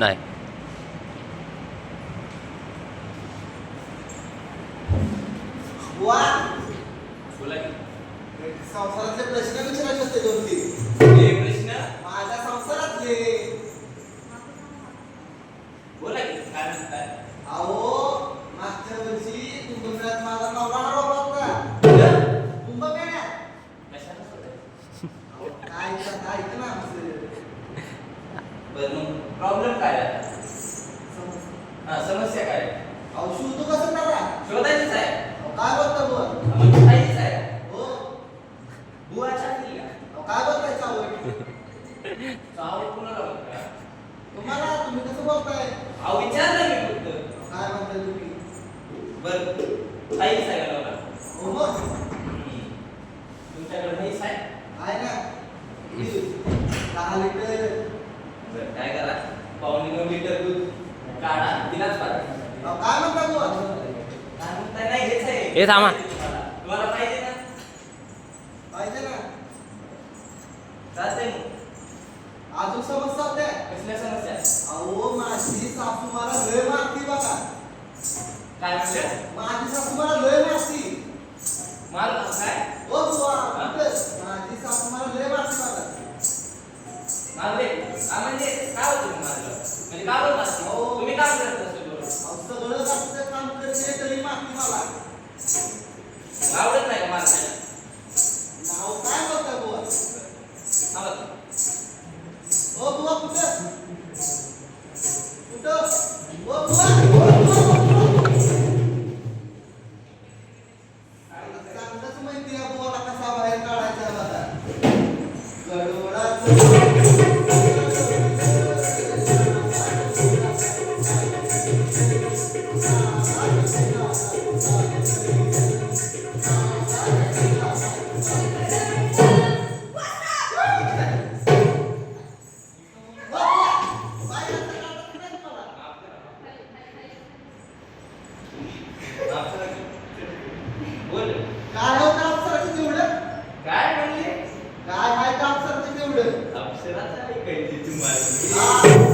नाही. वा बोला की. संसारातले प्रश्न विचारायचे होते 2-3. हे प्रश्न माझ्या संसारातले. बोला की काय म्हणताय? अहो मागच्या वर्षी कुंभमेळ्यात माझा नवरा हरवला होता. कुंभमेळ्यात कशाला सोडायचं? काय ऐक ना बरं मग प्रॉब्लेम काय आहे? हा समस्या काय आहे? अहो शोधू कसं करा? शोधायचीच आहे. काय बोलता बुवा? मग शोधायचीच आहे. हो बुवाच्या हाती का? काय बोलताय चावट? चावट कुणाला बघता? तुम्हाला तुम्ही कसं बोलताय? अहो विचारलं मी फक्त. काय म्हणताय तुम्ही? बरं हाईच आहे का नवरा? हो मग तुमच्याकडे हाईच आहे? आहे ना 10 लिटर. बरं काय करा? 1.5 लिटर दूध काढा तिलाच पाजा. काय म्हणता बुवा? काय म्हणताय? नाही हेच आहे. हे थांबा. तुम्हाला पाहिजे ना? पाहिजे ना चालतंय मग. अजून समस्या होत्या. कसल्या समस्या? अहो माझी सासू मला लय मारती बघा. काय म्हणलं? माझी सासू मला लय मारती. मारू का काय? ओ बुवा कुठं? माझी सासू मला लय मारती बघा. मारले? हा म्हणजे काय होतं तुम्ही मारलं? म्हणजे का बरं मारते? हो. तुम्ही काम करत असेल बरोबर. अहो सगळं जास्त काम करते तरी मारती मला. आवडत नाही का मारायला? नाव काय बोलताय बुवा? थांबा. ओ बुवा कुठं? कुठं? ओ बुवा चांगलंच माहिती आहे बुवाला कसा बाहेर काढायचा आहे बघा. बोल. काय हो काम सरचं तेवढं? काय म्हणले? काय आहे काम सरचं तेवढं? अक्षराचा ऐकायची तुम्हाला. हा